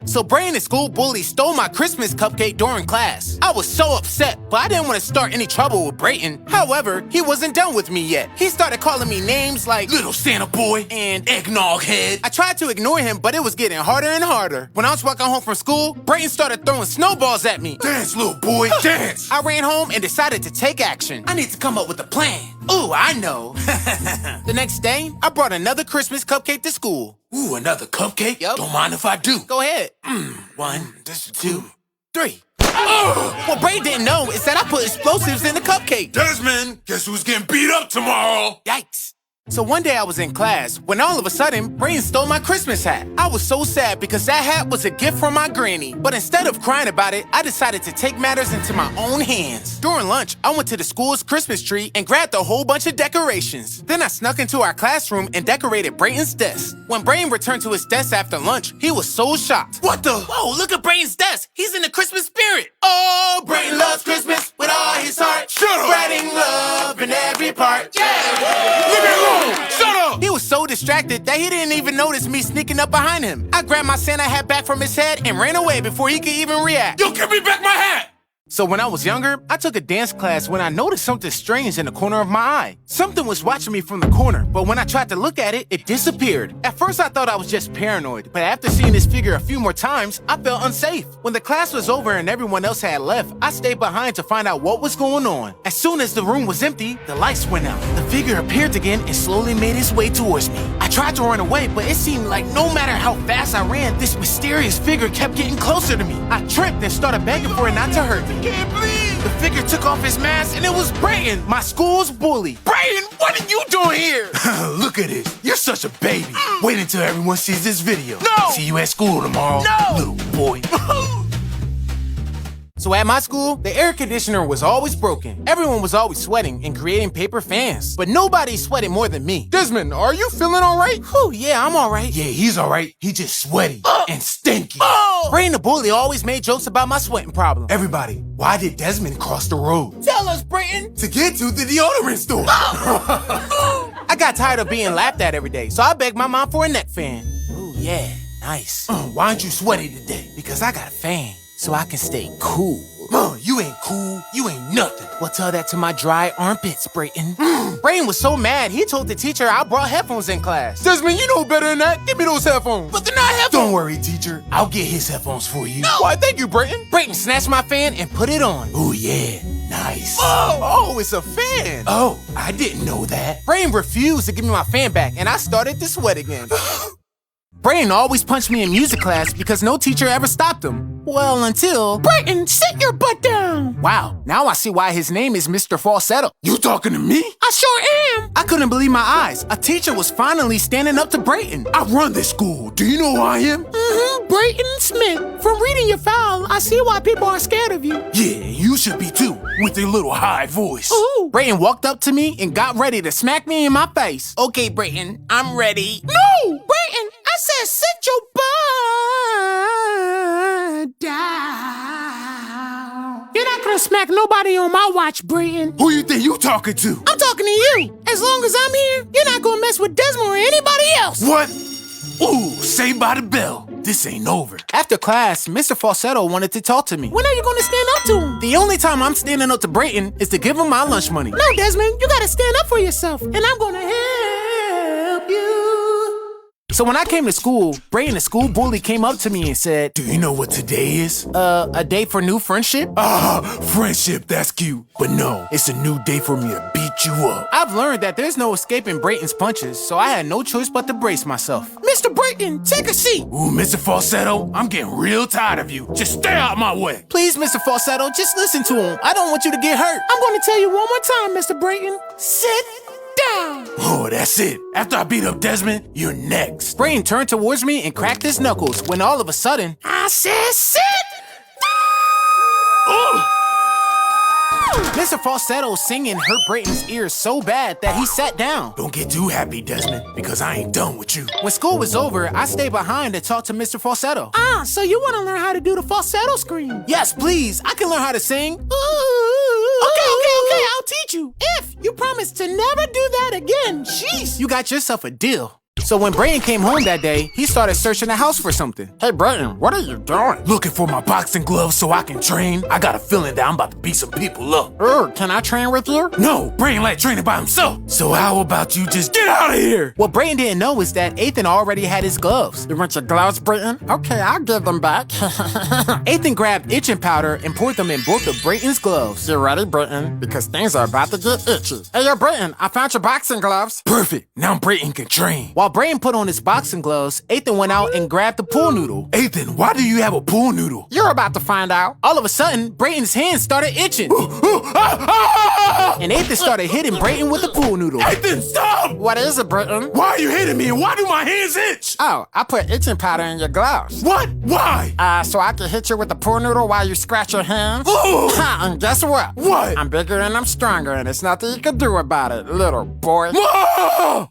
So Brain, the school bully, stole my Christmas cupcake during class. I was so upset, but I didn't want to start any trouble with Brayton. However, he wasn't done with me yet. He started calling me names like Little Santa Boy and Eggnog Head. I tried to ignore him, but it was getting harder and harder. When I was walking home from school, Brayton started throwing snowballs at me. Dance, little boy, dance! I ran home and decided to take action. I need to come up with a plan. Ooh, I know. The next day, I brought another Christmas cupcake to school. Ooh, another cupcake? Yup. Don't mind if I do. Go ahead. 1, 2, 3. What Bray didn't know is that I put explosives in the cupcake. Desmond, guess who's getting beat up tomorrow? Yikes. So one day I was in class when all of a sudden, Brain stole my Christmas hat. I was so sad because that hat was a gift from my granny. But instead of crying about it, I decided to take matters into my own hands. During lunch, I went to the school's Christmas tree and grabbed a whole bunch of decorations. Then I snuck into our classroom and decorated Brayton's desk. When Brain returned to his desk after lunch, he was so shocked. What the? Whoa, look at Brayton's desk. He's in the Christmas spirit. Oh, Brayton loves Christmas with all his heart. Shut up! Spreading love in every part. Leave me alone! Shut up! He was so distracted that he didn't even notice me sneaking up behind him. I grabbed my Santa hat back from his head and ran away before he could even react. Yo, give me back my hat! So when I was younger, I took a dance class when I noticed something strange in the corner of my eye. Something was watching me from the corner, but when I tried to look at it, it disappeared. At first, I thought I was just paranoid, but after seeing this figure a few more times, I felt unsafe. When the class was over and everyone else had left, I stayed behind to find out what was going on. As soon as the room was empty, the lights went out. The figure appeared again and slowly made its way towards me. I tried to run away, but it seemed like no matter how fast I ran, this mysterious figure kept getting closer to me. I tripped and started begging for it not to hurt me. Can't believe! The figure took off his mask and it was Brayton, my school's bully. Brayton, what are you doing here? Look at it. You're such a baby. Wait until everyone sees this video. No! See you at school tomorrow. No! Little boy. So at my school, the air conditioner was always broken. Everyone was always sweating and creating paper fans. But nobody sweated more than me. Desmond, are you feeling all right? Whew, yeah, I'm all right. Yeah, he's all right. He just sweaty and stinky. Brayton the bully always made jokes about my sweating problem. Everybody, why did Desmond cross the road? Tell us, Brayton. To get to the deodorant store. I got tired of being laughed at every day, so I begged my mom for a neck fan. Ooh, yeah, nice. Why aren't you sweaty today? Because I got a fan, so I can stay cool. You ain't cool. You ain't nothing. Well, tell that to my dry armpits, Brayton. Brayton was so mad, he told the teacher I brought headphones in class. Desmond, you know better than that. Give me those headphones. But they're not headphones. Don't worry, teacher. I'll get his headphones for you. No. Why, thank you, Brayton. Brayton snatched my fan and put it on. Oh, yeah. Nice. Oh, it's a fan. Oh, I didn't know that. Brayton refused to give me my fan back, and I started to sweat again. Brayton always punched me in music class because no teacher ever stopped him. Well, until... Brayton, sit your butt down! Wow, now I see why his name is Mr. Falsetto. You talking to me? I sure am! I couldn't believe my eyes. A teacher was finally standing up to Brayton. I run this school. Do you know who I am? Brayton Smith. From reading your file, I see why people are scared of you. Yeah, you should be too, with your little high voice. Ooh. Brayton walked up to me and got ready to smack me in my face. Okay, Brayton, I'm ready. No! Brayton, I said sit your butt down. You're not gonna smack nobody on my watch, Brayton. Who you think you talking to? I'm talking to you. As long as I'm here, you're not gonna mess with Desmond or anybody else. What? Ooh, Saved by the Bell. This ain't over. After class, Mr. Falsetto wanted to talk to me. When are you gonna stand up to him? The only time I'm standing up to Brayton is to give him my lunch money. No, Desmond, you gotta stand up for yourself, and I'm gonna help you. So when I came to school, Brayton, the school bully, came up to me and said, Do you know what today is? A day for new friendship? Friendship, that's cute. But no, it's a new day for me to beat you up. I've learned that there's no escaping Brayton's punches, so I had no choice but to brace myself. Mr. Brayton, take a seat. Ooh, Mr. Falsetto, I'm getting real tired of you. Just stay out my way. Please, Mr. Falsetto, just listen to him. I don't want you to get hurt. I'm going to tell you one more time, Mr. Brayton. Sit down. Oh, that's it. After I beat up Desmond, you're next. Brayton turned towards me and cracked his knuckles when all of a sudden, I said sit down. Oh! Mr. Falsetto's singing hurt Brayton's ears so bad that he sat down. Don't get too happy, Desmond, because I ain't done with you. When school was over, I stayed behind to talk to Mr. Falsetto. So you want to learn how to do the falsetto scream? Yes, please. I can learn how to sing. Okay, I'll teach you. If you promise to never do that again. Jeez. You got yourself a deal. So when Brayton came home that day, he started searching the house for something. Hey, Brayton, what are you doing? Looking for my boxing gloves so I can train. I got a feeling that I'm about to beat some people up. Can I train with you? No, Brayton like training by himself. So how about you just get out of here? What Brayton didn't know is that Ethan already had his gloves. You want your gloves, Brayton? Okay, I'll give them back. Ethan grabbed itching powder and poured them in both of Brayton's gloves. You ready, Brayton? Because things are about to get itchy. Hey, yo, Brayton, I found your boxing gloves. Perfect. Now Brayton can train. While Brayton put on his boxing gloves, Ethan went out and grabbed the pool noodle. Ethan, why do you have a pool noodle? You're about to find out. All of a sudden, Brayton's hands started itching. And Ethan started hitting Brayton with the pool noodle. Ethan, stop! What is it, Brayton? Why are you hitting me and why do my hands itch? Oh, I put itching powder in your gloves. What? Why? So I can hit you with the pool noodle while you scratch your hands? Ooh. And guess what? What? I'm bigger and I'm stronger, and there's nothing you can do about it, little boy. Ah!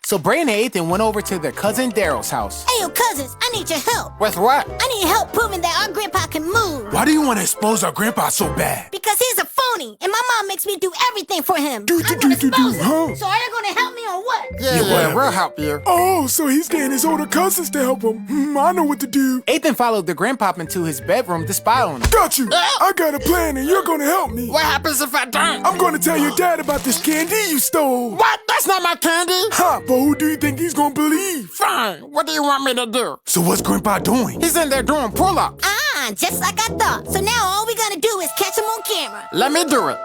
So Brayton and Ethan went over to their cousin Daryl's house. Hey, yo, cousins, I need your help. With what? I need help proving that our grandpa can move. Why do you want to expose our grandpa so bad? Because he's a phony, and my mom makes me do everything for him. I'm gonna expose him. huh? So are you gonna help me or what? Yeah, we'll help you. Oh, so he's getting his older cousins to help him. I know what to do. Ethan followed the grandpop into his bedroom to spy on him. Got you. I got a plan and you're gonna help me. What happens if I don't? I'm gonna tell your dad about this candy you stole. What? That's not my candy? Ha, but who do you think he's gonna believe? Fine. What do you want me to do? So what's grandpa doing? He's in there doing pull-ups. Just like I thought. So now all we gotta do is catch him on camera. Let me do it.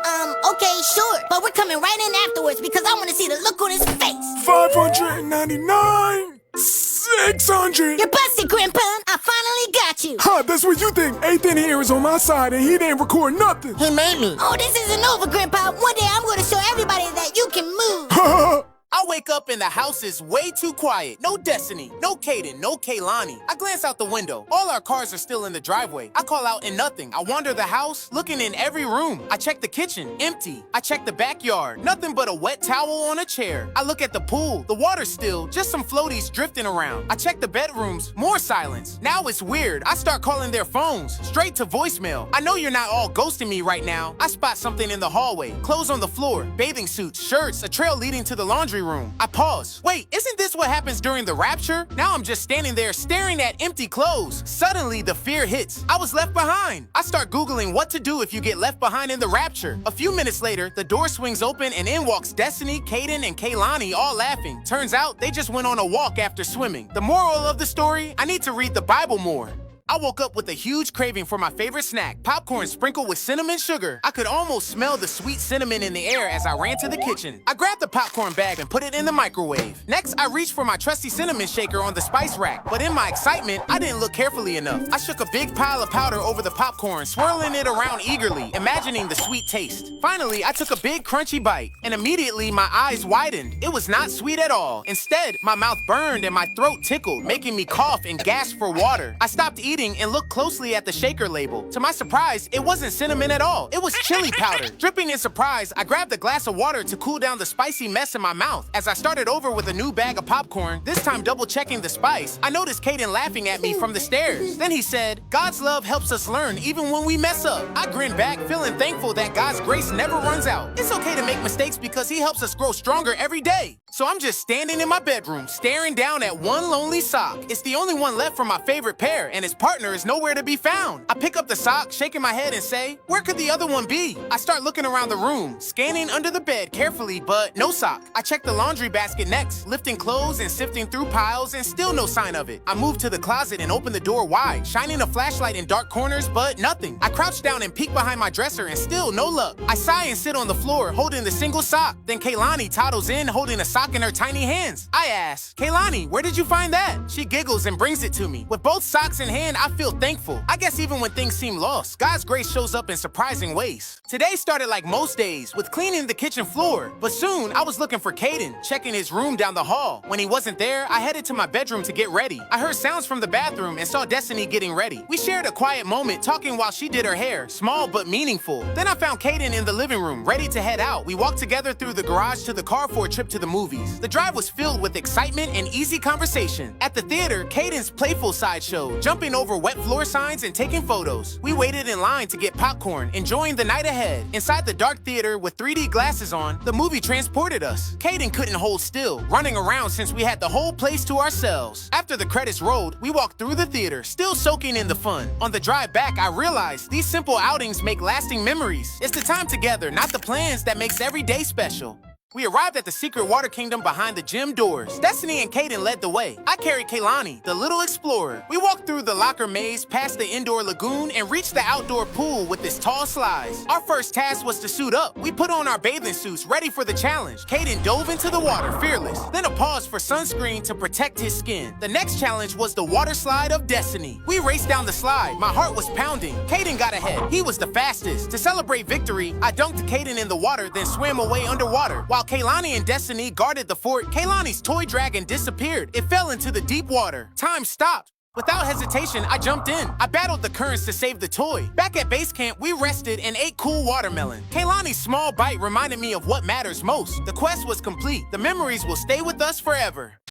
Okay, sure. But we're coming right in afterwards because I wanna see the look on his face. 599, 600. You're busted, Grandpa. I finally got you. Ha, that's what you think. Ethan here is on my side and he didn't record nothing. He made me. Oh, this isn't over, Grandpa. One day I'm gonna show everybody that you can move. Ha I wake up and the house is way too quiet. No Destiny, no Kaden, no Kaylani. I glance out the window. All our cars are still in the driveway. I call out and nothing. I wander the house, looking in every room. I check the kitchen, empty. I check the backyard, nothing but a wet towel on a chair. I look at the pool, the water's still, just some floaties drifting around. I check the bedrooms, more silence. Now it's weird. I start calling their phones, straight to voicemail. I know you're not all ghosting me right now. I spot something in the hallway, clothes on the floor, bathing suits, shirts, a trail leading to the laundry room. I pause. Wait, isn't this what happens during the rapture? Now I'm just standing there staring at empty clothes. Suddenly, the fear hits. I was left behind. I start Googling what to do if you get left behind in the rapture. A few minutes later, the door swings open and in walks Destiny, Kaden, and Kaylani all laughing. Turns out, they just went on a walk after swimming. The moral of the story, I need to read the Bible more. I woke up with a huge craving for my favorite snack, popcorn sprinkled with cinnamon sugar. I could almost smell the sweet cinnamon in the air as I ran to the kitchen. I grabbed the popcorn bag and put it in the microwave. Next, I reached for my trusty cinnamon shaker on the spice rack, but in my excitement, I didn't look carefully enough. I shook a big pile of powder over the popcorn, swirling it around eagerly, imagining the sweet taste. Finally, I took a big crunchy bite, and immediately my eyes widened. It was not sweet at all. Instead, my mouth burned and my throat tickled, making me cough and gasp for water. I stopped eating and looked closely at the shaker label. To my surprise, it wasn't cinnamon at all. It was chili powder. Dripping in surprise, I grabbed a glass of water to cool down the spicy mess in my mouth. As I started over with a new bag of popcorn, this time double checking the spice, I noticed Kaden laughing at me from the stairs. Then he said, "God's love helps us learn even when we mess up." I grinned back, feeling thankful that God's grace never runs out. It's okay to make mistakes because he helps us grow stronger every day. So I'm just standing in my bedroom, staring down at one lonely sock. It's the only one left from my favorite pair, and its partner is nowhere to be found. I pick up the sock, shaking my head and say, "Where could the other one be?" I start looking around the room, scanning under the bed carefully, but no sock. I check the laundry basket next, lifting clothes and sifting through piles, and still no sign of it. I move to the closet and open the door wide, shining a flashlight in dark corners, but nothing. I crouch down and peek behind my dresser, and still no luck. I sigh and sit on the floor, holding the single sock. Then Kaylani toddles in, holding a sock in her tiny hands. I ask, "Kaylani, where did you find that?" She giggles and brings it to me. With both socks in hand, I feel thankful. I guess even when things seem lost, God's grace shows up in surprising ways. Today started like most days, with cleaning the kitchen floor. But soon, I was looking for Kaden, checking his room down the hall. When he wasn't there, I headed to my bedroom to get ready. I heard sounds from the bathroom and saw Destiny getting ready. We shared a quiet moment, talking while she did her hair, small but meaningful. Then I found Kaden in the living room, ready to head out. We walked together through the garage to the car for a trip to the movies. The drive was filled with excitement and easy conversation. At the theater, Kaden's playful side showed, jumping over over wet floor signs and taking photos. We waited in line to get popcorn, enjoying the night ahead. Inside the dark theater with 3D glasses on, the movie transported us. Caden couldn't hold still, running around since we had the whole place to ourselves. After the credits rolled, we walked through the theater, still soaking in the fun. On the drive back, I realized these simple outings make lasting memories. It's the time together, not the plans, that makes every day special. We arrived at the secret water kingdom behind the gym doors. Destiny and Caden led the way. I carried Kaylani, the little explorer. We walked through the locker maze, past the indoor lagoon, and reached the outdoor pool with its tall slides. Our first task was to suit up. We put on our bathing suits, ready for the challenge. Caden dove into the water, fearless. Then a pause for sunscreen to protect his skin. The next challenge was the water slide of destiny. We raced down the slide. My heart was pounding. Caden got ahead. He was the fastest. To celebrate victory, I dunked Caden in the water, then swam away underwater. While Kaylani and Destiny guarded the fort, Kaylani's toy dragon disappeared. It fell into the deep water. Time stopped. Without hesitation, I jumped in. I battled the currents to save the toy. Back at base camp, we rested and ate cool watermelon. Kaylani's small bite reminded me of what matters most. The quest was complete. The memories will stay with us forever.